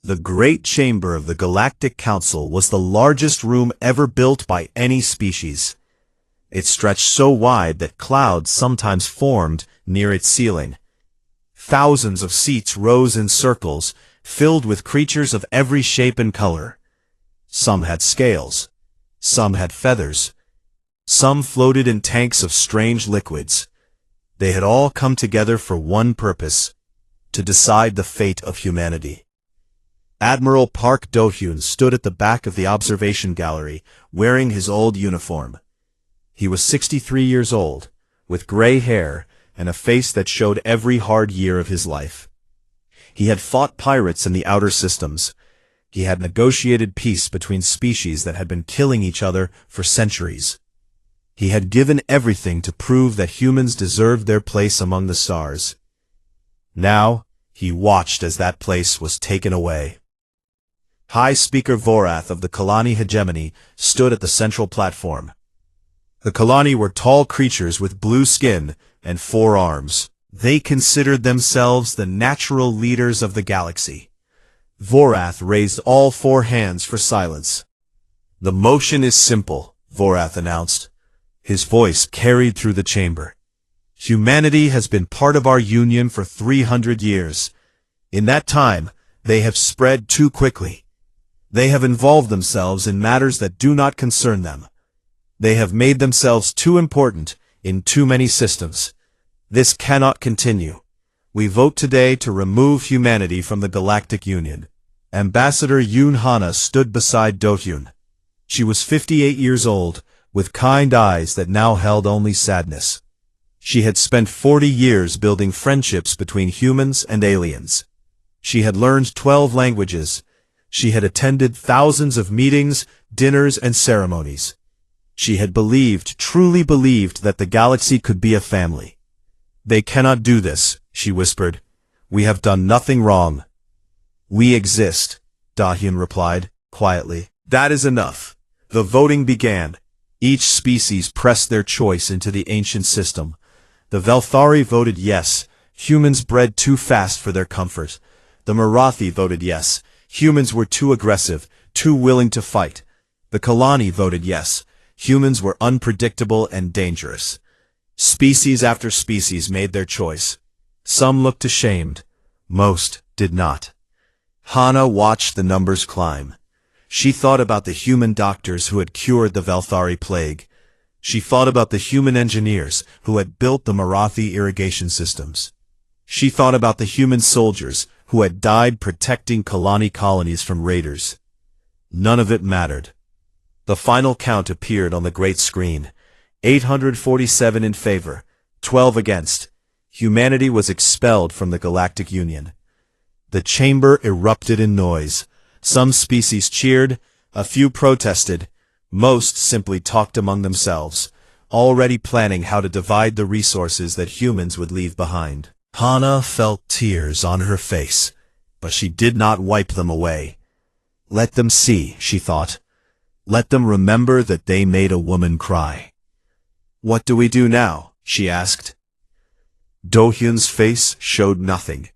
The Great Chamber of the Galactic Council was the largest room ever built by any species. It stretched so wide that clouds sometimes formed near its ceiling. Thousands of seats rose in circles, filled with creatures of every shape and color. Some had scales. Some had feathers. Some floated in tanks of strange liquids. They had all come together for one purpose: to decide the fate of humanity. Admiral Park Do-hyun stood at the back of the observation gallery, wearing his old uniform. He was 63 years old, with gray hair and a face that showed every hard year of his life. He had fought pirates in the outer systems. He had negotiated peace between species that had been killing each other for centuries. He had given everything to prove that humans deserved their place among the stars. Now, he watched as that place was taken away. High Speaker Vorath of the Kalani hegemony stood at the central platform. The Kalani were tall creatures with blue skin and 4 arms. They considered themselves the natural leaders of the galaxy. Vorath raised all 4 hands for silence. "The motion is simple," Vorath announced. His voice carried through the chamber. "Humanity has been part of our union for 300 years. In that time, they have spread too quickly. They have involved themselves in matters that do not concern them. They have made themselves too important in too many systems. This cannot continue. We vote today to remove humanity from the Galactic Union." Ambassador Yoon Hana stood beside Do-hyun. She was 58 years old, with kind eyes that now held only sadness. She had spent 40 years building friendships between humans and aliens. She had learned 12 languages. She had attended thousands of meetings, dinners, and ceremonies. She had truly believed that the galaxy could be a family. "They cannot do this," she whispered. "We have done nothing wrong." "We exist," Do-hyun replied, quietly. "That is enough." The voting began. Each species pressed their choice into the ancient system. The Velthari voted yes, humans bred too fast for their comfort. The Marathi voted yes, humans were too aggressive, too willing to fight. The Kalani voted yes, humans were unpredictable and dangerous. Species after species made their choice. Some looked ashamed. Most did not. Hana watched the numbers climb. She thought about the human doctors who had cured the Velthari plague. She thought about the human engineers who had built the Marathi irrigation systems. She thought about the human soldiers who had died protecting Kalani colonies from raiders. None of it mattered. The final count appeared on the great screen. 847 in favor, 12 against. Humanity was expelled from the Galactic Union. The chamber erupted in noise. Some species cheered, a few protested, most simply talked among themselves, already planning how to divide the resources that humans would leave behind. Hana felt tears on her face, but she did not wipe them away. Let them see, she thought. Let them remember that they made a woman cry. "What do we do now?" she asked. Do-hyun's face showed nothing.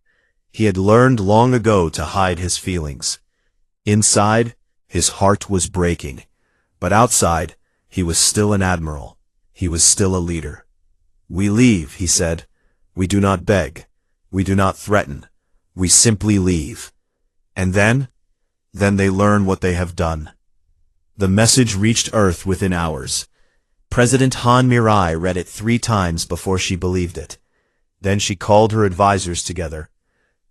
He had learned long ago to hide his feelings. Inside, his heart was breaking, but outside, he was still an admiral. He was still a leader. "We leave," he said. "We do not beg. We do not threaten. We simply leave." And then they learn what they have done. The message reached Earth within hours. President Han Mirai read it 3 times before she believed it. Then she called her advisors together.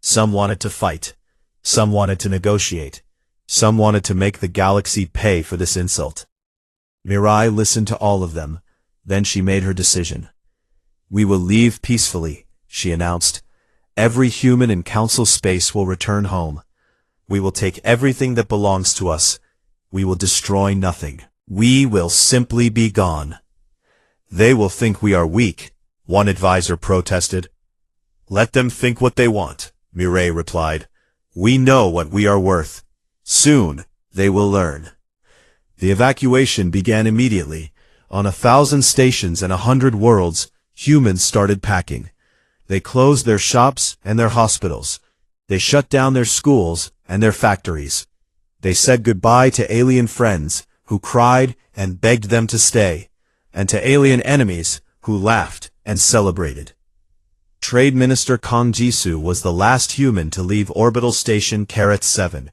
Some wanted to fight. Some wanted to negotiate. Some wanted to make the galaxy pay for this insult. Mirai listened to all of them. Then she made her decision. "We will leave peacefully," she announced. "Every human in Council space will return home. We will take everything that belongs to us. We will destroy nothing. We will simply be gone." "They will think we are weak," one advisor protested. "Let them think what they want," Mirai replied. "We know what we are worth. Soon, they will learn." The evacuation began immediately. On 1,000 stations and 100 worlds, humans started packing. They closed their shops and their hospitals. They shut down their schools and their factories. They said goodbye to alien friends, who cried and begged them to stay, and to alien enemies, who laughed and celebrated. Trade Minister Kang Jisoo was the last human to leave Orbital Station 7.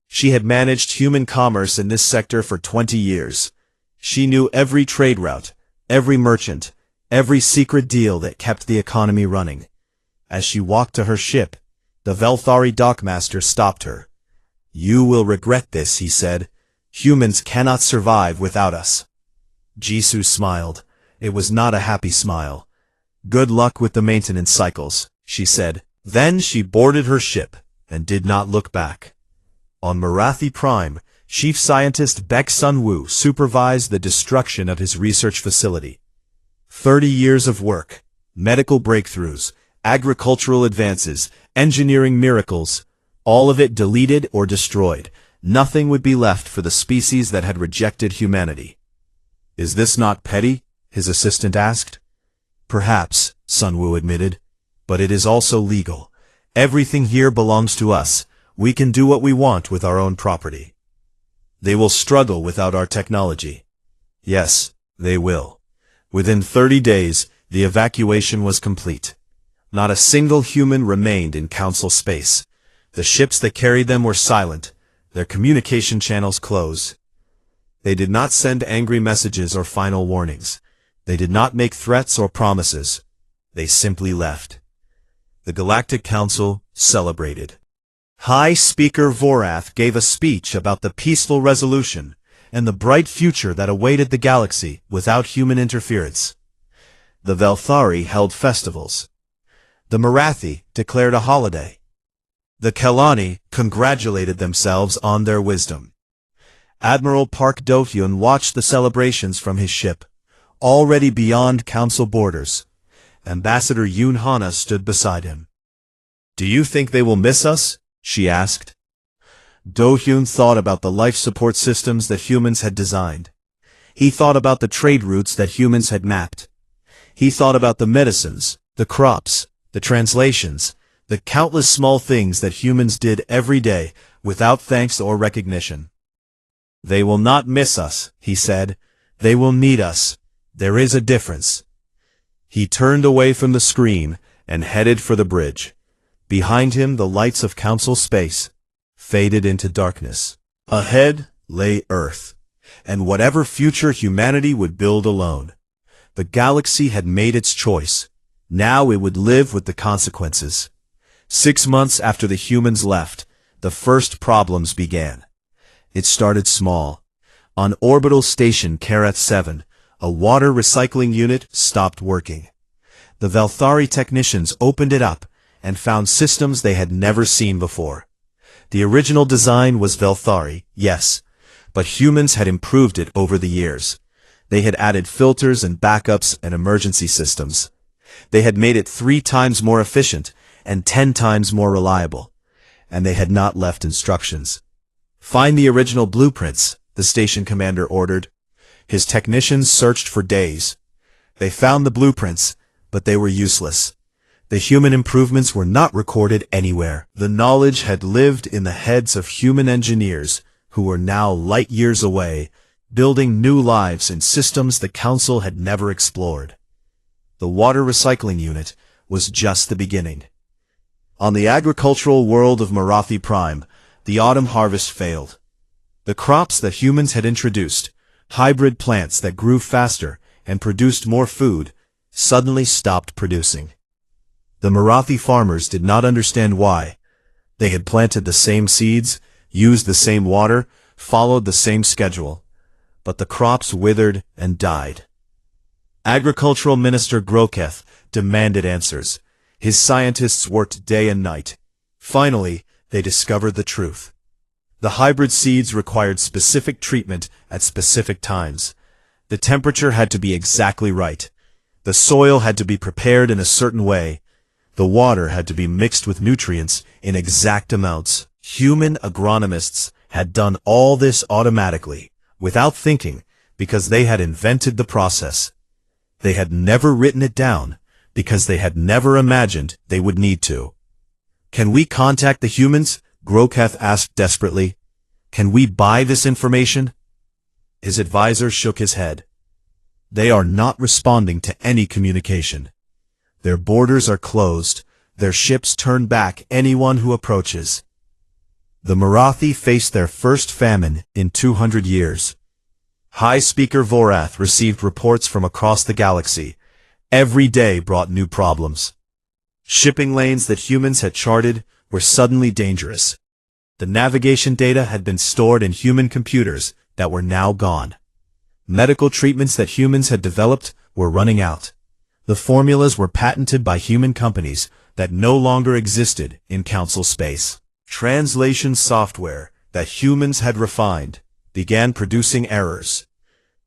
She had managed human commerce in this sector for 20 years. She knew every trade route, every merchant, every secret deal that kept the economy running. As she walked to her ship, the Velthari dockmaster stopped her. "You will regret this," he said. "Humans cannot survive without us." Jisoo smiled. It was not a happy smile. "Good luck with the maintenance cycles," she said. Then she boarded her ship and did not look back. On Marathi Prime, Chief Scientist Baek Sun-woo supervised the destruction of his research facility. 30 years of work, medical breakthroughs, agricultural advances, engineering miracles, all of it deleted or destroyed. Nothing would be left for the species that had rejected humanity. "Is this not petty?" his assistant asked. "Perhaps," Sun-woo admitted, "but it is also legal. Everything here belongs to us. We can do what we want with our own property." "They will struggle without our technology." "Yes, they will." Within 30 days, the evacuation was complete. Not a single human remained in Council space. The ships that carried them were silent, their communication channels closed. They did not send angry messages or final warnings. They did not make threats or promises. They simply left. The Galactic Council celebrated. High Speaker Vorath gave a speech about the peaceful resolution and the bright future that awaited the galaxy without human interference. The Velthari held festivals. The Marathi declared a holiday. The Kelani congratulated themselves on their wisdom. Admiral Park Do-hyun watched the celebrations from his ship, already beyond council borders. Ambassador Yoon Hana stood beside him. "Do you think they will miss us?" she asked. Do-hyun thought about the life support systems that humans had designed. He thought about the trade routes that humans had mapped. He thought about the medicines, the crops, the translations, the countless small things that humans did every day without thanks or recognition. "They will not miss us," he said. "They will need us. There is a difference." He turned away from the screen and headed for the bridge. Behind him, the lights of Council space faded into darkness. Ahead lay Earth, and whatever future humanity would build alone. The galaxy had made its choice. Now it would live with the consequences. 6 months after the humans left, the first problems began. It started small. On Orbital Station 7, a water recycling unit stopped working. The Velthari technicians opened it up and found systems they had never seen before. The original design was Velthari, yes, but humans had improved it over the years. They had added filters and backups and emergency systems. They had made it 3 times more efficient and 10 times more reliable. And they had not left instructions. "Find the original blueprints," the station commander ordered. His technicians searched for days. They found the blueprints, but they were useless. The human improvements were not recorded anywhere. The knowledge had lived in the heads of human engineers who were now light years away, building new lives in systems the Council had never explored. The water recycling unit was just the beginning. On the agricultural world of Marathi Prime, the autumn harvest failed. The crops that humans had introduced, hybrid plants that grew faster and produced more food, suddenly stopped producing. The Marathi farmers did not understand why. They had planted the same seeds, used the same water, followed the same schedule, but the crops withered and died. Agricultural Minister Groketh demanded answers. His scientists worked day and night. Finally, they discovered the truth. The hybrid seeds required specific treatment at specific times. The temperature had to be exactly right. The soil had to be prepared in a certain way. The water had to be mixed with nutrients in exact amounts. Human agronomists had done all this automatically, without thinking, because they had invented the process. They had never written it down, because they had never imagined they would need to. "Can we contact the humans?" Groketh asked desperately. Can we buy this information? His advisor shook his head. They are not responding to any communication. Their borders are closed. Their ships turn back anyone who approaches. The Marathi faced their first famine in 200 years. High Speaker Vorath received reports from across the galaxy. Every day brought new problems. Shipping lanes that humans had charted were suddenly dangerous. The navigation data had been stored in human computers that were now gone. Medical treatments that humans had developed were running out. The formulas were patented by human companies that no longer existed in Council space. Translation software that humans had refined began producing errors.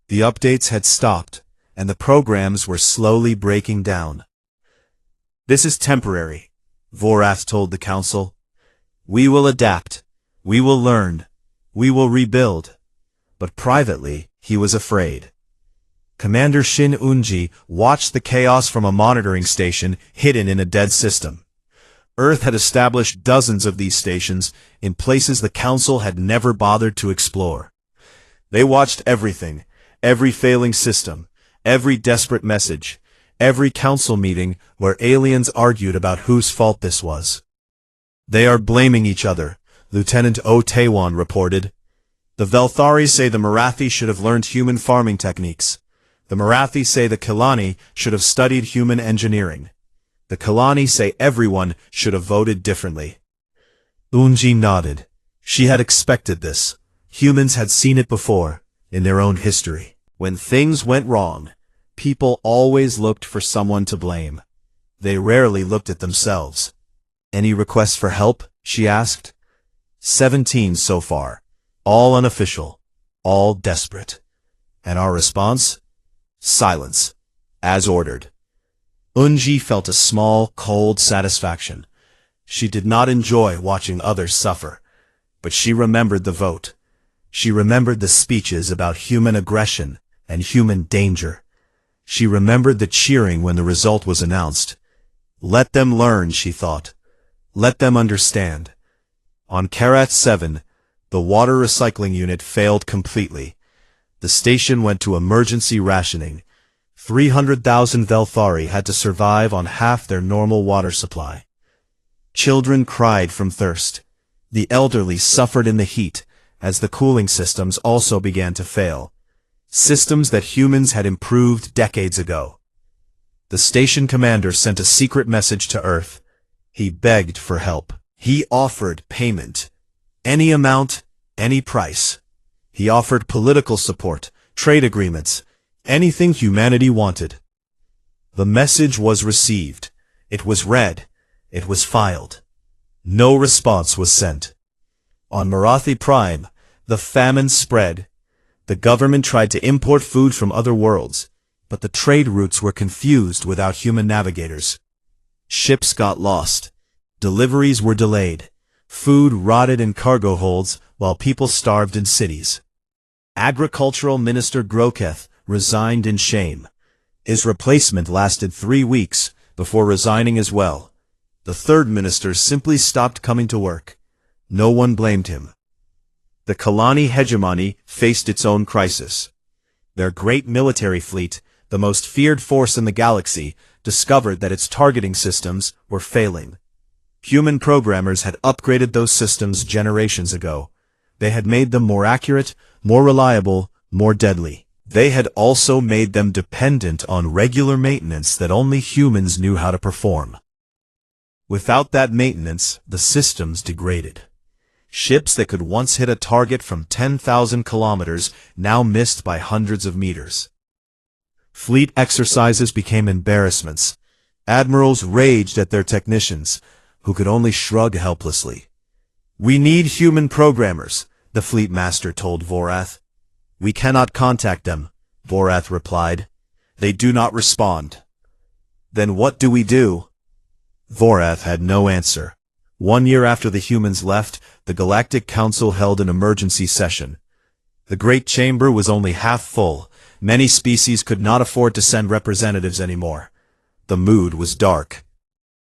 The updates had stopped, and the programs were slowly breaking down. This is temporary, Vorath told the Council. We will adapt. We will learn. We will rebuild. But privately, he was afraid. Commander Shin Unji watched the chaos from a monitoring station hidden in a dead system. Earth had established dozens of these stations in places the Council had never bothered to explore. They watched everything, every failing system, every desperate message, every council meeting where aliens argued about whose fault this was. They are blaming each other, Lieutenant O. Taiwan reported. The Veltharis say the Marathi should have learned human farming techniques. The Marathi say the Kalani should have studied human engineering. The Kalani say everyone should have voted differently. Unji nodded. She had expected this. Humans had seen it before, in their own history. When things went wrong, people always looked for someone to blame. They rarely looked at themselves. Any requests for help? She asked. 17 so far. All unofficial. All desperate. And our response? Silence. As ordered. Unji felt a small, cold satisfaction. She did not enjoy watching others suffer, but she remembered the vote. She remembered the speeches about human aggression and human danger. She remembered the cheering when the result was announced. Let them learn, she thought. Let them understand. On Karat 7, the water recycling unit failed completely. The station went to emergency rationing. 300,000 Velthari had to survive on half their normal water supply. Children cried from thirst. The elderly suffered in the heat, as the cooling systems also began to fail. Systems that humans had improved decades ago. The station commander sent a secret message to Earth. He begged for help. He offered payment. Any amount, any price. He offered political support, trade agreements, anything humanity wanted. The message was received. It was read. It was filed. No response was sent. On Marathi Prime, the famine spread. The government tried to import food from other worlds, but the trade routes were confused without human navigators. Ships got lost. Deliveries were delayed. Food rotted in cargo holds while people starved in cities. Agricultural Minister Groketh resigned in shame. His replacement lasted 3 weeks before resigning as well. The third minister simply stopped coming to work. No one blamed him. The Kalani hegemony faced its own crisis. Their great military fleet, the most feared force in the galaxy, discovered that its targeting systems were failing. Human programmers had upgraded those systems generations ago. They had made them more accurate, more reliable, more deadly. They had also made them dependent on regular maintenance that only humans knew how to perform. Without that maintenance, the systems degraded. Ships that could once hit a target from 10,000 kilometers now missed by hundreds of meters. Fleet exercises became embarrassments. Admirals raged at their technicians, who could only shrug helplessly. We need human programmers, the fleet master told Vorath. We cannot contact them, Vorath replied. They do not respond. Then what do we do? Vorath had no answer. 1 year after the humans left, the Galactic Council held an emergency session. The Great Chamber was only half full. Many species could not afford to send representatives anymore. The mood was dark.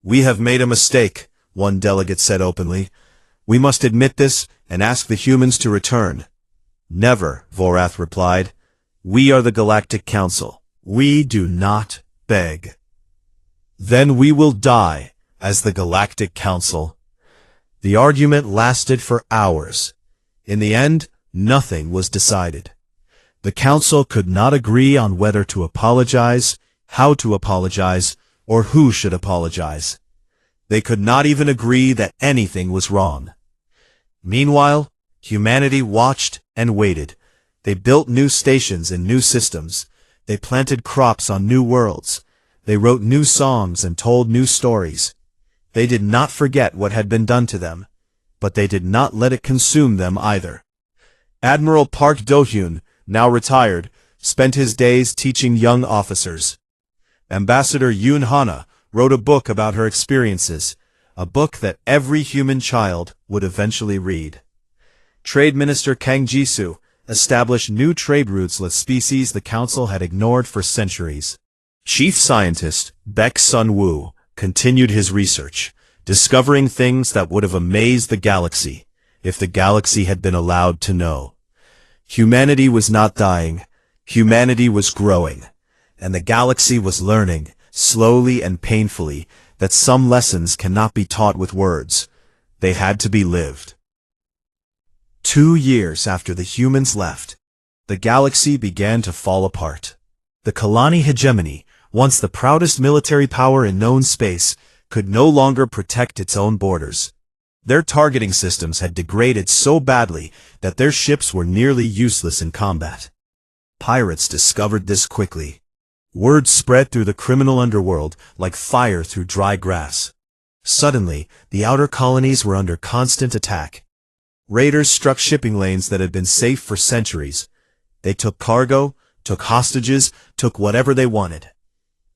We have made a mistake, one delegate said openly. We must admit this and ask the humans to return. Never, Vorath replied. We are the Galactic Council. We do not beg. Then we will die as the Galactic Council. The argument lasted for hours. In the end, nothing was decided. The Council could not agree on whether to apologize, how to apologize, or who should apologize. They could not even agree that anything was wrong. Meanwhile, humanity watched and waited. They built new stations and new systems. They planted crops on new worlds. They wrote new songs and told new stories. They did not forget what had been done to them, but they did not let it consume them either. Admiral Park Do-hyun, now retired, spent his days teaching young officers. Ambassador Yoon Hana wrote a book about her experiences, a book that every human child would eventually read. Trade Minister Kang Jisoo established new trade routes with species the Council had ignored for centuries. Chief Scientist Baek Sun-woo continued his research, discovering things that would have amazed the galaxy if the galaxy had been allowed to know. Humanity was not dying, humanity was growing, and the galaxy was learning, slowly and painfully, that some lessons cannot be taught with words. They had to be lived. 2 years after the humans left, the galaxy began to fall apart. The Kalani hegemony, once the proudest military power in known space, could no longer protect its own borders. Their targeting systems had degraded so badly that their ships were nearly useless in combat. Pirates discovered this quickly. Word spread through the criminal underworld like fire through dry grass. Suddenly, the outer colonies were under constant attack. Raiders struck shipping lanes that had been safe for centuries. They took cargo, took hostages, took whatever they wanted.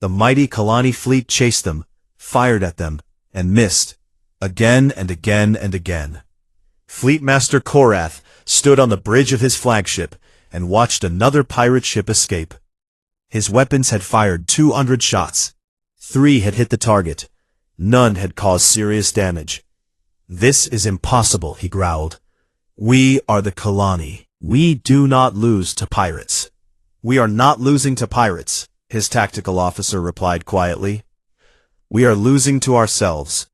The mighty Kalani fleet chased them, fired at them, and missed, again and again and again. Fleetmaster Korath stood on the bridge of his flagship and watched another pirate ship escape. His weapons had fired 200 shots. 3 had hit the target. None had caused serious damage. This is impossible, he growled. We are the Kalani. We do not lose to pirates. We are not losing to pirates, his tactical officer replied quietly. We are losing to ourselves.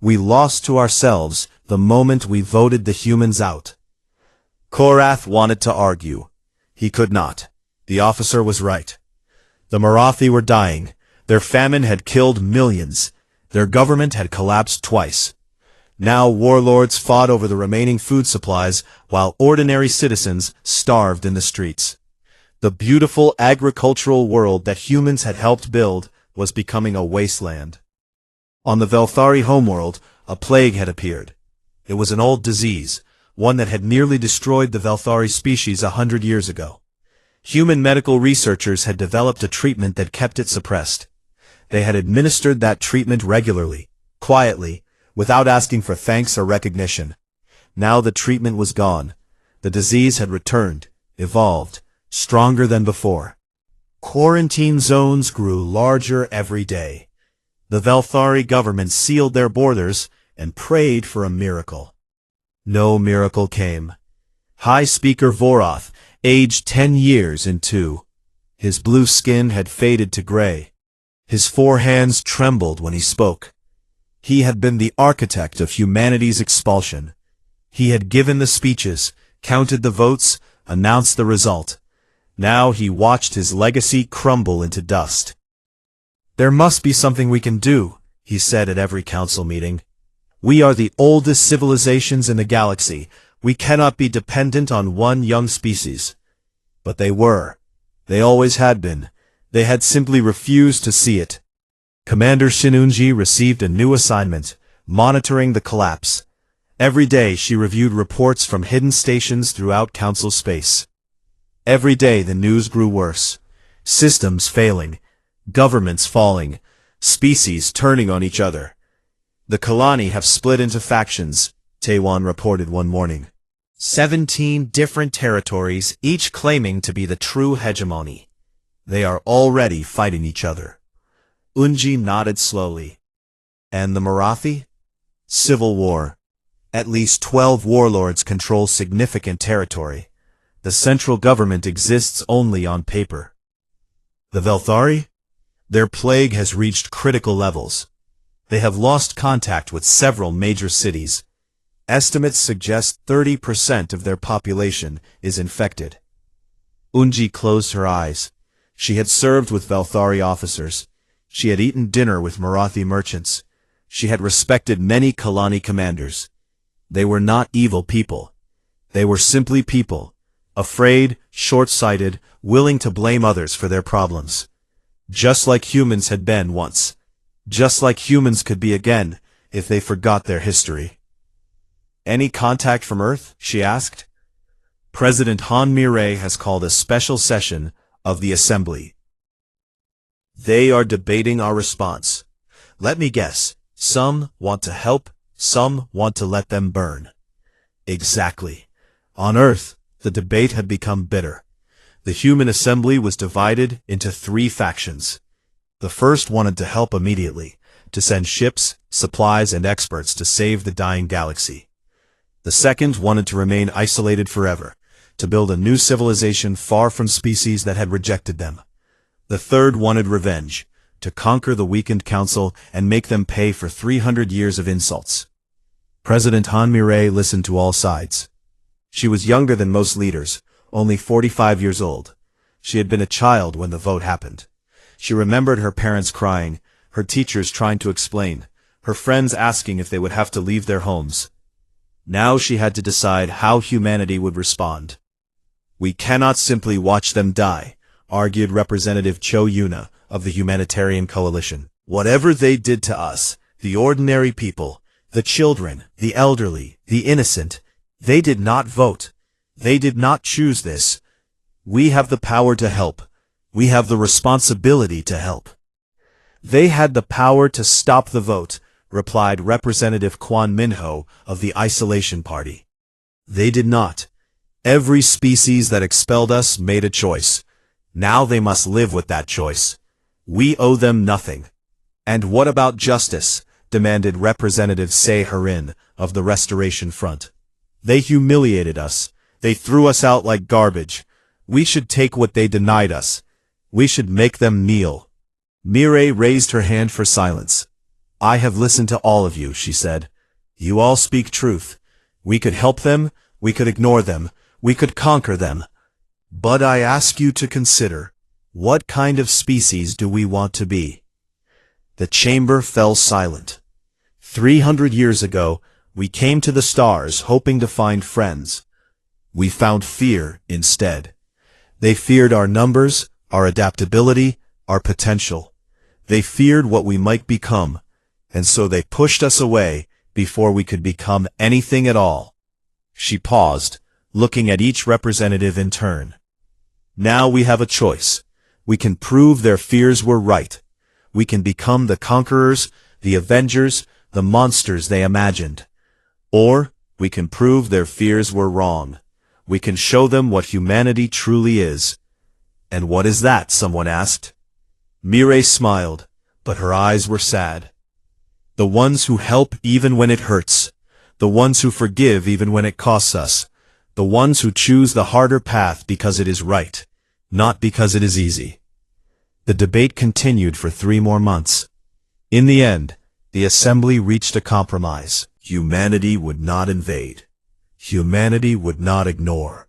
We lost to ourselves the moment we voted the humans out. Korath wanted to argue. He could not. The officer was right. The Marathi were dying. Their famine had killed millions. Their government had collapsed twice. Now warlords fought over the remaining food supplies while ordinary citizens starved in the streets. The beautiful agricultural world that humans had helped build was becoming a wasteland. On the Velthari homeworld, a plague had appeared. It was an old disease, one that had nearly destroyed the Velthari species 100 years ago. Human medical researchers had developed a treatment that kept it suppressed. They had administered that treatment regularly, quietly, without asking for thanks or recognition. Now the treatment was gone. The disease had returned, evolved, stronger than before. Quarantine zones grew larger every day. The Velthari government sealed their borders and prayed for a miracle. No miracle came. High Speaker Vorath, aged 10 years in 2. His blue skin had faded to gray. His 4 hands trembled when he spoke. He had been the architect of humanity's expulsion. He had given the speeches, counted the votes, announced the result. Now he watched his legacy crumble into dust. There must be something we can do, he said at every council meeting. We are the oldest civilizations in the galaxy. We cannot be dependent on one young species. But they were. They always had been. They had simply refused to see it. Commander Shinunji received a new assignment, monitoring the collapse. Every day she reviewed reports from hidden stations throughout Council space. Every day the news grew worse. Systems failing, governments falling, species turning on each other. The Kalani have split into factions, Taewon reported one morning. 17 different territories, each claiming to be the true hegemony. They are already fighting each other. Unji nodded slowly. And the Marathi? Civil war. At least 12 warlords control significant territory. The central government exists only on paper. The Velthari? Their plague has reached critical levels. They have lost contact with several major cities. Estimates suggest 30% of their population is infected. Unji closed her eyes. She had served with Velthari officers. She had eaten dinner with Marathi merchants. She had respected many Kalani commanders. They were not evil people. They were simply people, afraid, short-sighted, willing to blame others for their problems. Just like humans had been once. Just like humans could be again, if they forgot their history. Any contact from Earth? She asked. President Han Mirai has called a special session of the Assembly. They are debating our response. Let me guess. Some want to help, some want to let them burn. Exactly. On Earth, the debate had become bitter. The human assembly was divided into 3 factions. The first wanted to help immediately, to send ships, supplies, and experts to save the dying galaxy. The second wanted to remain isolated forever, to build a new civilization far from species that had rejected them. The third wanted revenge, to conquer the weakened council and make them pay for 300 years of insults. President Han Mirai listened to all sides. She was younger than most leaders, only 45 years old. She had been a child when the vote happened. She remembered her parents crying, her teachers trying to explain, her friends asking if they would have to leave their homes. Now she had to decide how humanity would respond. We cannot simply watch them die, argued Representative Cho Yuna of the Humanitarian Coalition. Whatever they did to us, the ordinary people, the children, the elderly, the innocent, they did not vote. They did not choose this. We have the power to help. We have the responsibility to help. They had the power to stop the vote, replied Representative Kwon Minho of the Isolation Party. They did not. Every species that expelled us made a choice. Now they must live with that choice. We owe them nothing. And what about justice? Demanded Representative Se Harin of the Restoration Front. They humiliated us. They threw us out like garbage. We should take what they denied us. We should make them kneel. Mirai raised her hand for silence. I have listened to all of you, she said. You all speak truth. We could help them, we could ignore them, we could conquer them. But I ask you to consider, what kind of species do we want to be? The chamber fell silent. 300 years ago, we came to the stars hoping to find friends. We found fear instead. They feared our numbers, our adaptability, our potential. They feared what we might become, and so they pushed us away before we could become anything at all. She paused, looking at each representative in turn. Now we have a choice. We can prove their fears were right. We can become the conquerors, the avengers, the monsters they imagined. Or we can prove their fears were wrong. We can show them what humanity truly is. And what is that? Someone asked. Mirai smiled, but her eyes were sad. The ones who help even when it hurts. The ones who forgive even when it costs us. The ones who choose the harder path because it is right, not because it is easy. The debate continued for 3 more months. In the end, the assembly reached a compromise. Humanity would not invade. Humanity would not ignore.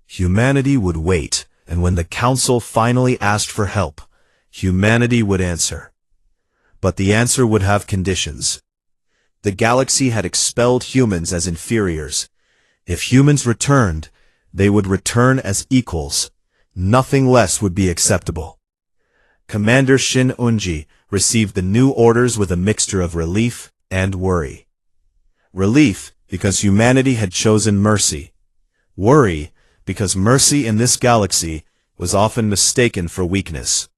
Humanity would wait, and when the council finally asked for help, humanity would answer. But the answer would have conditions. The galaxy had expelled humans as inferiors. If humans returned, they would return as equals. Nothing less would be acceptable. Commander Shin Unji received the new orders with a mixture of relief and worry. Relief, because humanity had chosen mercy. Worry, because mercy in this galaxy was often mistaken for weakness.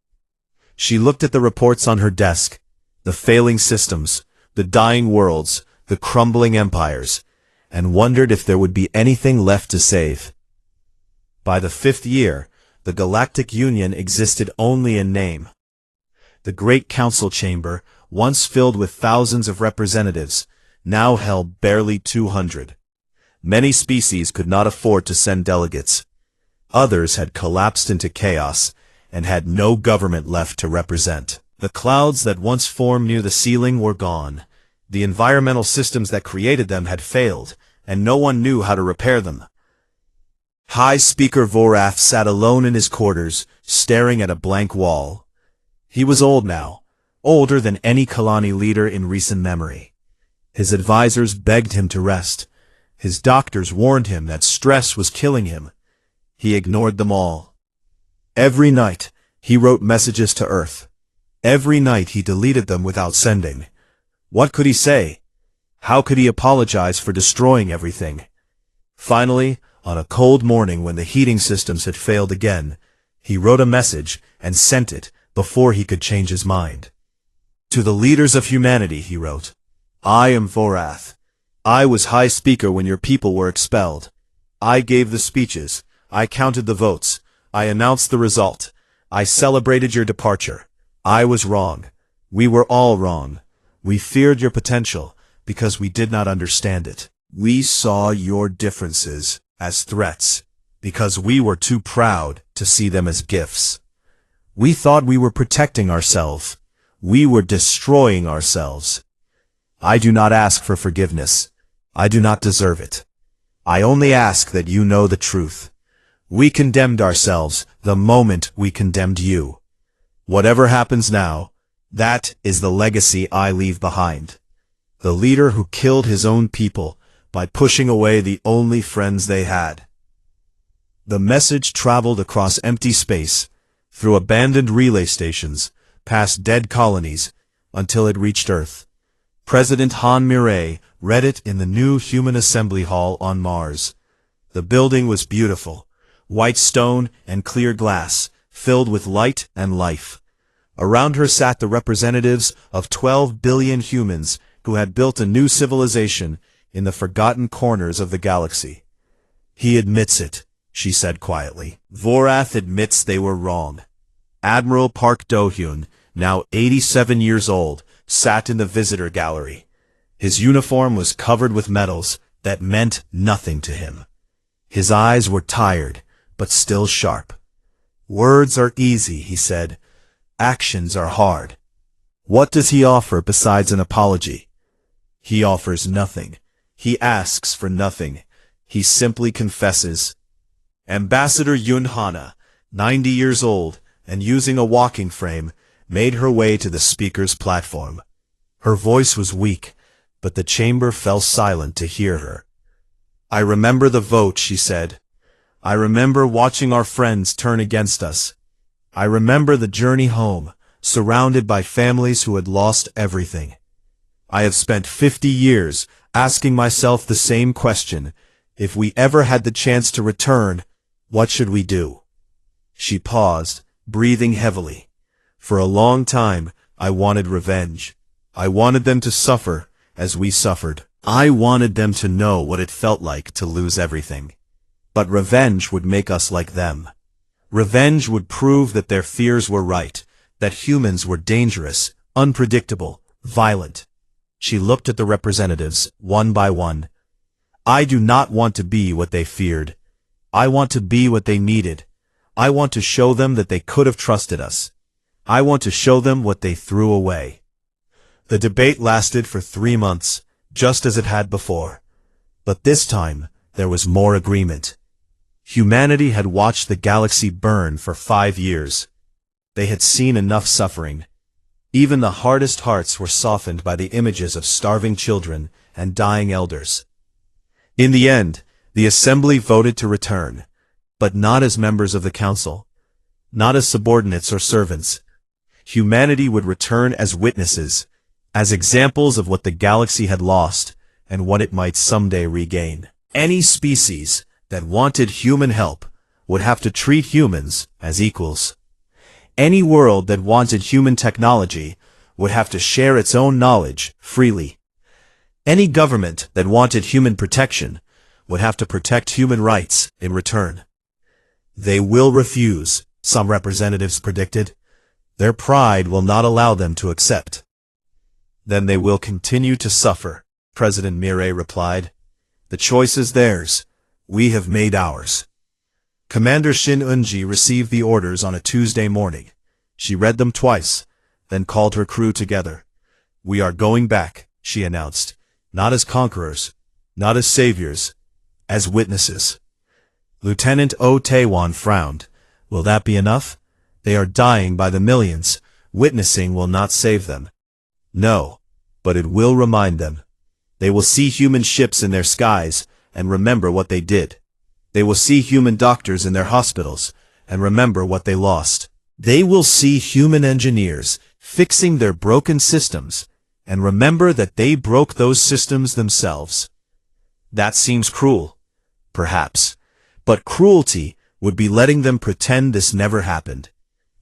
She looked at the reports on her desk, the failing systems, the dying worlds, the crumbling empires, and wondered if there would be anything left to save. By the 5th year, the Galactic Union existed only in name. The Great Council Chamber, once filled with thousands of representatives, now held barely 200. Many species could not afford to send delegates. Others had collapsed into chaos and had no government left to represent. The clouds that once formed near the ceiling were gone. The environmental systems that created them had failed, and no one knew how to repair them. High Speaker Vorath sat alone in his quarters, staring at a blank wall. He was old now, older than any Kalani leader in recent memory. His advisors begged him to rest. His doctors warned him that stress was killing him. He ignored them all. Every night, he wrote messages to Earth. Every night he deleted them without sending. What could he say? How could he apologize for destroying everything? Finally, on a cold morning when the heating systems had failed again, he wrote a message and sent it before he could change his mind. To the leaders of humanity, he wrote, I am Vorath. I was High Speaker when your people were expelled. I gave the speeches. I counted the votes. I announced the result. I celebrated your departure. I was wrong. We were all wrong. We feared your potential because we did not understand it. We saw your differences as threats because we were too proud to see them as gifts. We thought we were protecting ourselves. We were destroying ourselves. I do not ask for forgiveness. I do not deserve it. I only ask that you know the truth. We condemned ourselves the moment we condemned you. Whatever happens now, that is the legacy I leave behind. The leader who killed his own people by pushing away the only friends they had. The message traveled across empty space, through abandoned relay stations, past dead colonies, until it reached Earth. President Han Mireille read it in the new Human Assembly Hall on Mars. The building was beautiful, white stone and clear glass, filled with light and life. Around her sat the representatives of 12 billion humans who had built a new civilization in the forgotten corners of the galaxy. He admits it, she said quietly. Vorath admits they were wrong. Admiral Park Do-hyun, now 87 years old, sat in the visitor gallery. His uniform was covered with medals that meant nothing to him. His eyes were tired, but still sharp. Words are easy, he said. Actions are hard. What does he offer besides an apology? He offers nothing. He asks for nothing. He simply confesses. Ambassador Yun Hana, 90 years old and using a walking frame, made her way to the speaker's platform. Her voice was weak, but the chamber fell silent to hear her. I remember the vote, she said. I remember watching our friends turn against us. I remember the journey home, surrounded by families who had lost everything. I have spent 50 years asking myself the same question. If we ever had the chance to return, what should we do? She paused, breathing heavily. For a long time, I wanted revenge. I wanted them to suffer as we suffered. I wanted them to know what it felt like to lose everything. But revenge would make us like them. Revenge would prove that their fears were right, that humans were dangerous, unpredictable, violent. She looked at the representatives, one by one. I do not want to be what they feared. I want to be what they needed. I want to show them that they could have trusted us. I want to show them what they threw away. The debate lasted for 3 months, just as it had before. But this time, there was more agreement. Humanity had watched the galaxy burn for 5 years. They had seen enough suffering. Even the hardest hearts were softened by the images of starving children and dying elders. In the end, the Assembly voted to return, but not as members of the Council, not as subordinates or servants. Humanity would return as witnesses, as examples of what the galaxy had lost and what it might someday regain. Any species that wanted human help would have to treat humans as equals. Any world that wanted human technology would have to share its own knowledge freely. Any government that wanted human protection would have to protect human rights in return. They will refuse, some representatives predicted. Their pride will not allow them to accept. Then they will continue to suffer. President Mireille replied. The choice is theirs. We have made ours. Commander Shin Eunji received the orders on a Tuesday morning. She read them twice, then called her crew together. We are going back, she announced, not as conquerors, not as saviors, as witnesses. Lieutenant O Taewon frowned. Will that be enough? They are dying by the millions. Witnessing will not save them. No, but it will remind them. They will see human ships in their skies and remember what they did. They will see human doctors in their hospitals and remember what they lost. They will see human engineers fixing their broken systems and remember that they broke those systems themselves. That seems cruel, perhaps, but cruelty would be letting them pretend this never happened.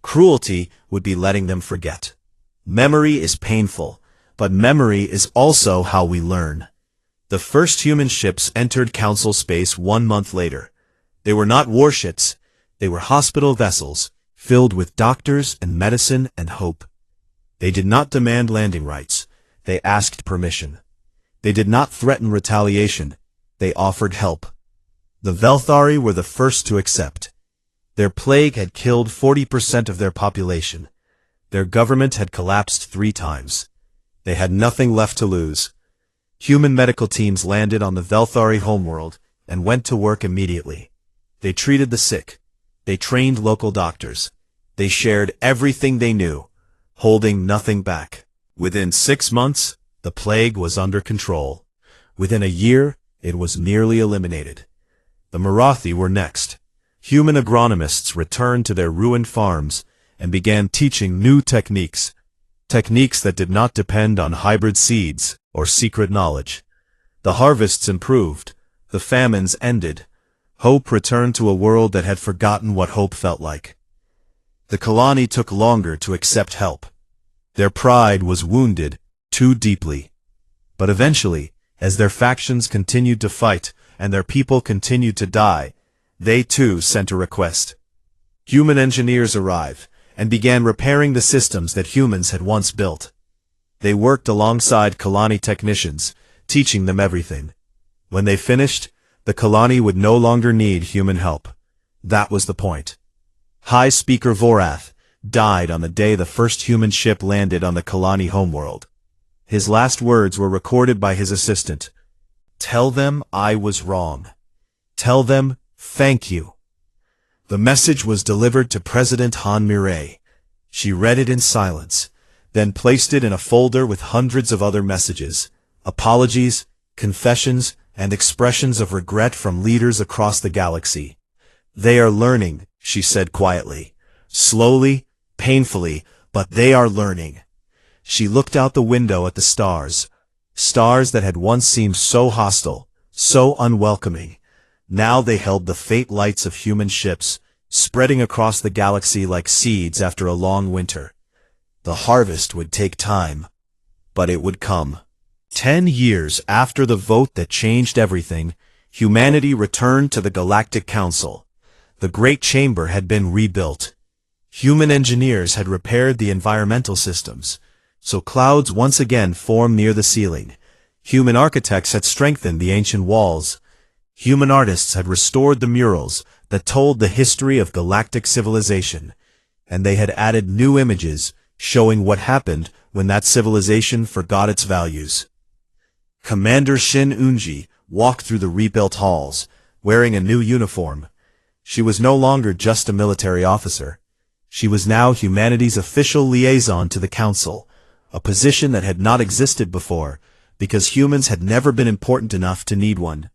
Cruelty would be letting them forget. Memory is painful, but memory is also how we learn. The first human ships entered Council space 1 month later. They were not warships, they were hospital vessels, filled with doctors and medicine and hope. They did not demand landing rights, they asked permission. They did not threaten retaliation, they offered help. The Velthari were the first to accept. Their plague had killed 40% of their population. Their government had collapsed 3 times. They had nothing left to lose. Human medical teams landed on the Velthari homeworld and went to work immediately. They treated the sick. They trained local doctors. They shared everything they knew, holding nothing back. Within 6 months, the plague was under control. Within a year, it was nearly eliminated. The Marathi were next. Human agronomists returned to their ruined farms and began teaching new techniques. Techniques that did not depend on hybrid seeds or secret knowledge. The harvests improved. The famines ended. Hope returned to a world that had forgotten what hope felt like. The Kalani took longer to accept help. Their pride was wounded too deeply. But eventually, as their factions continued to fight and their people continued to die, they too sent a request. Human engineers arrived and began repairing the systems that humans had once built. They worked alongside Kalani technicians, teaching them everything. When they finished, the Kalani would no longer need human help. That was the point. High Speaker Vorath died on the day the first human ship landed on the Kalani homeworld. His last words were recorded by his assistant. Tell them I was wrong. Tell them thank you. The message was delivered to President Han Mireille. She read it in silence, then placed it in a folder with hundreds of other messages, apologies, confessions, and expressions of regret from leaders across the galaxy. They are learning, she said quietly. Slowly, painfully, but they are learning. She looked out the window at the stars. Stars that had once seemed so hostile, so unwelcoming. Now they held the faint lights of human ships, spreading across the galaxy like seeds after a long winter. The harvest would take time, but it would come. 10 years after the vote that changed everything, humanity returned to the Galactic Council. The Great Chamber had been rebuilt. Human engineers had repaired the environmental systems, so clouds once again formed near the ceiling. Human architects had strengthened the ancient walls. Human artists had restored the murals that told the history of galactic civilization, and they had added new images showing what happened when that civilization forgot its values. Commander Shin Eunji walked through the rebuilt halls, wearing a new uniform. She was no longer just a military officer. She was now humanity's official liaison to the Council, a position that had not existed before, because humans had never been important enough to need one.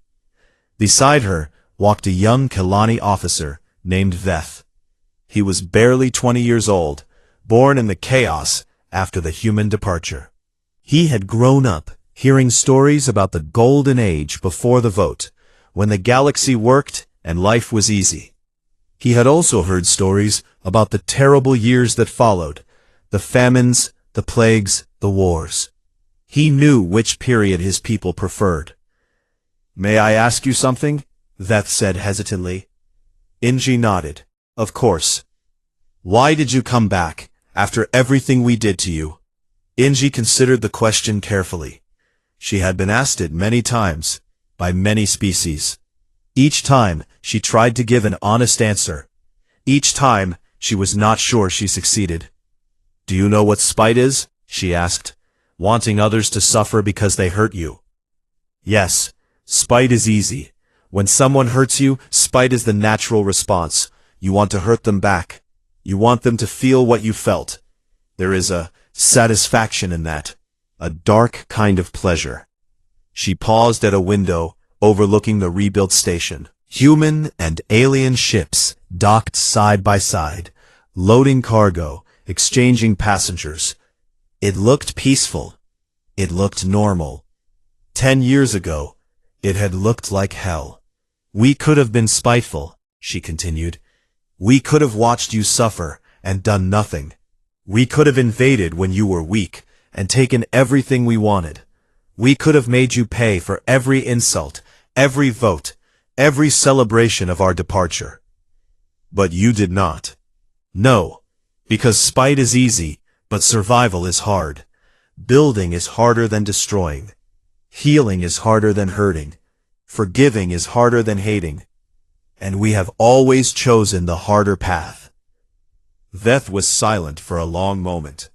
Beside her walked a young Kalani officer named Veth. He was barely 20 years old, born in the chaos after the human departure. He had grown up hearing stories about the golden age before the vote, when the galaxy worked and life was easy. He had also heard stories about the terrible years that followed, the famines, the plagues, the wars. He knew which period his people preferred. May I ask you something? Veth said hesitantly. Inji nodded. Of course. Why did you come back, after everything we did to you? Inji considered the question carefully. She had been asked it many times, by many species. Each time, she tried to give an honest answer. Each time, she was not sure she succeeded. "Do you know what spite is?" she asked. "Wanting others to suffer because they hurt you." Yes, spite is easy. When someone hurts you, spite is the natural response. You want to hurt them back. You want them to feel what you felt. There is a satisfaction in that, a dark kind of pleasure. She paused at a window overlooking the rebuilt station. Human and alien ships docked side by side, loading cargo, exchanging passengers. It looked peaceful. It looked normal. 10 years ago, it had looked like hell. "We could have been spiteful," she continued. "We could have watched you suffer and done nothing. We could have invaded when you were weak and taken everything we wanted. We could have made you pay for every insult, every vote, every celebration of our departure. But you did not. No, because spite is easy, but survival is hard. Building is harder than destroying. Healing is harder than hurting. Forgiving is harder than hating. And we have always chosen the harder path." Veth was silent for a long moment.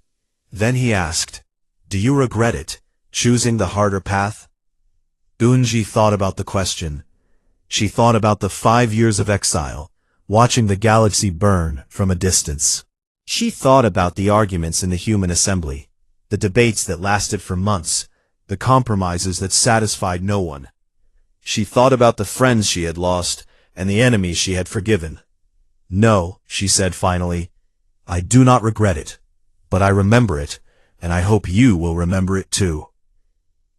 Then he asked, "Do you regret it, choosing the harder path?" Unji thought about the question. She thought about the 5 years of exile, watching the galaxy burn from a distance. She thought about the arguments in the human assembly, the debates that lasted for months, the compromises that satisfied no one. She thought about the friends she had lost and the enemies she had forgiven. "No," she said finally, "I do not regret it, but I remember it, and I hope you will remember it too."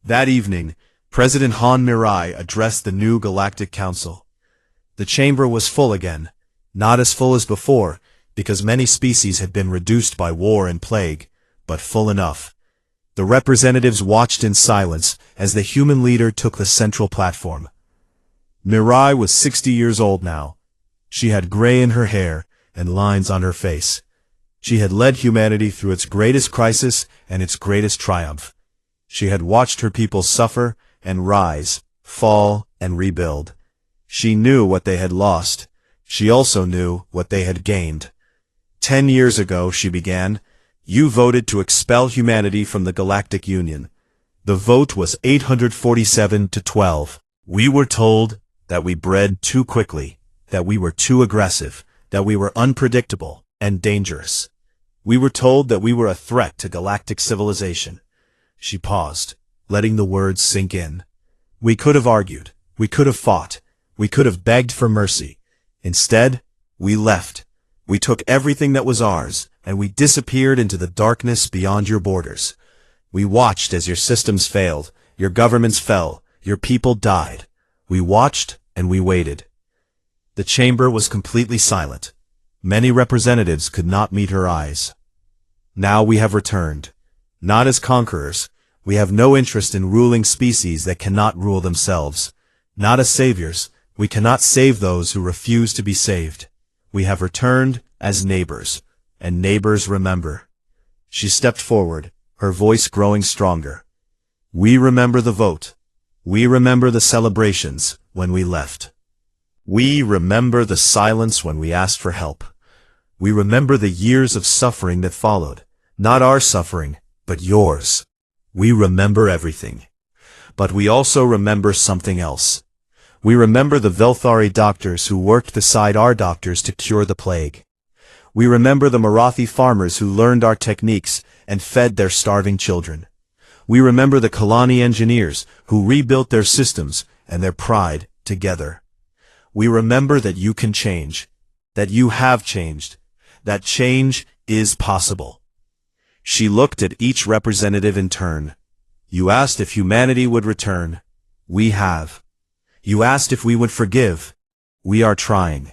That evening, President Han Mirai addressed the new Galactic Council. The chamber was full again, not as full as before, because many species had been reduced by war and plague, but full enough. The representatives watched in silence as the human leader took the central platform. Mirai was 60 years old now. She had gray in her hair and lines on her face. She had led humanity through its greatest crisis and its greatest triumph. She had watched her people suffer and rise, fall and rebuild. She knew what they had lost. She also knew what they had gained. 10 years ago, she began, you voted to expel humanity from the Galactic Union. The vote was 847 to 12. We were told that we bred too quickly, that we were too aggressive, that we were unpredictable and dangerous. We were told that we were a threat to galactic civilization. She paused, letting the words sink in. We could have argued. We could have fought. We could have begged for mercy. Instead, we left. We took everything that was ours, and we disappeared into the darkness beyond your borders. We watched as your systems failed, your governments fell, your people died. We watched and we waited. The chamber was completely silent. Many representatives could not meet her eyes. Now we have returned. Not as conquerors. We have no interest in ruling species that cannot rule themselves. Not as saviors. We cannot save those who refuse to be saved. We have returned as neighbors, and neighbors remember. She stepped forward, her voice growing stronger. We remember the vote. We remember the celebrations when we left. We remember the silence when we asked for help. We remember the years of suffering that followed. Not our suffering, but yours. We remember everything. But we also remember something else. We remember the Velthari doctors who worked beside our doctors to cure the plague. We remember the Marathi farmers who learned our techniques and fed their starving children. We remember the Kalani engineers who rebuilt their systems and their pride together. We remember that you can change, that you have changed, that change is possible. She looked at each representative in turn. You asked if humanity would return. We have. You asked if we would forgive. We are trying.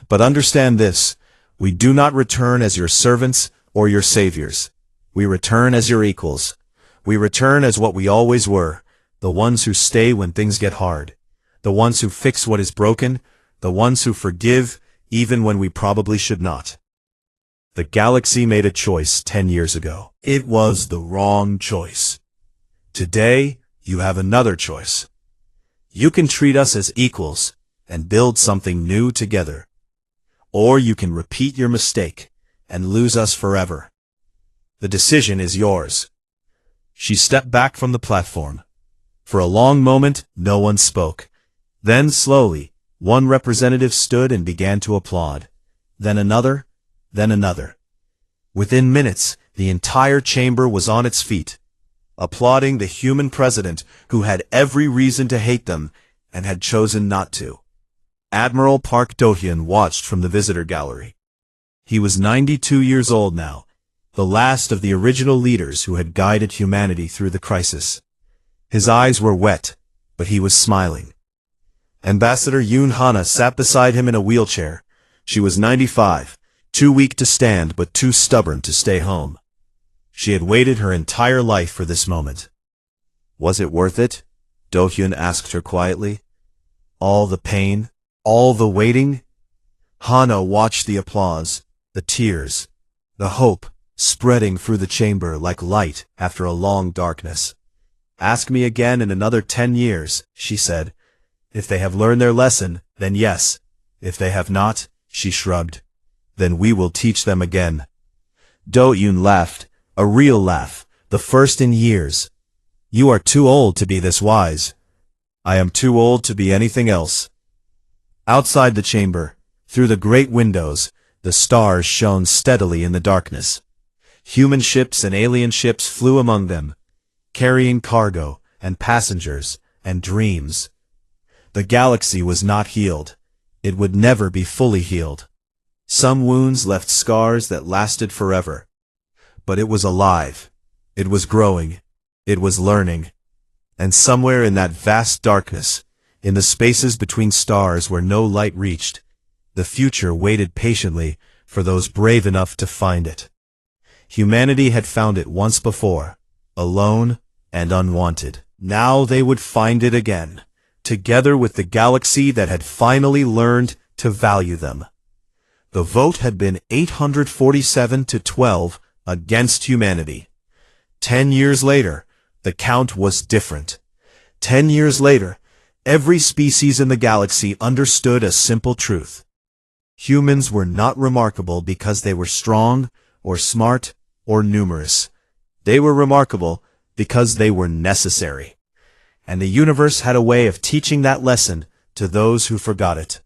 But understand this, we do not return as your servants or your saviors. We return as your equals. We return as what we always were, the ones who stay when things get hard, the ones who fix what is broken, the ones who forgive even when we probably should not. The galaxy made a choice 10 years ago. It was the wrong choice. Today, you have another choice. You can treat us as equals and build something new together. Or you can repeat your mistake and lose us forever. The decision is yours." She stepped back from the platform. For a long moment, no one spoke. Then, slowly, one representative stood and began to applaud. Then another, then another. Within minutes, the entire chamber was on its feet, applauding the human president who had every reason to hate them and had chosen not to. Admiral Park Do-hyun watched from the visitor gallery. He was 92 years old now, the last of the original leaders who had guided humanity through the crisis. His eyes were wet, but he was smiling. Ambassador Yoon Hana sat beside him in a wheelchair. She was 95, too weak to stand but too stubborn to stay home. She had waited her entire life for this moment. "Was it worth it?" Do-hyun asked her quietly. "All the pain, all the waiting?" Hana watched the applause, the tears, the hope spreading through the chamber like light after a long darkness. "Ask me again in another 10 years, she said. "If they have learned their lesson, then yes. If they have not," she shrugged, "then we will teach them again." Do-hyun laughed, a real laugh, the first in years. "You are too old to be this wise." "I am too old to be anything else." Outside the chamber, through the great windows, the stars shone steadily in the darkness. Human ships and alien ships flew among them, carrying cargo and passengers and dreams. The galaxy was not healed. It would never be fully healed. Some wounds left scars that lasted forever. But it was alive. It was growing. It was learning. And somewhere in that vast darkness, in the spaces between stars where no light reached, the future waited patiently for those brave enough to find it. Humanity had found it once before, alone and unwanted. Now they would find it again, together with the galaxy that had finally learned to value them. The vote had been 847 to 12 against humanity. 10 years later, the count was different. 10 years later, every species in the galaxy understood a simple truth. Humans were not remarkable because they were strong, or smart, or numerous. They were remarkable because they were necessary. And the universe had a way of teaching that lesson to those who forgot it.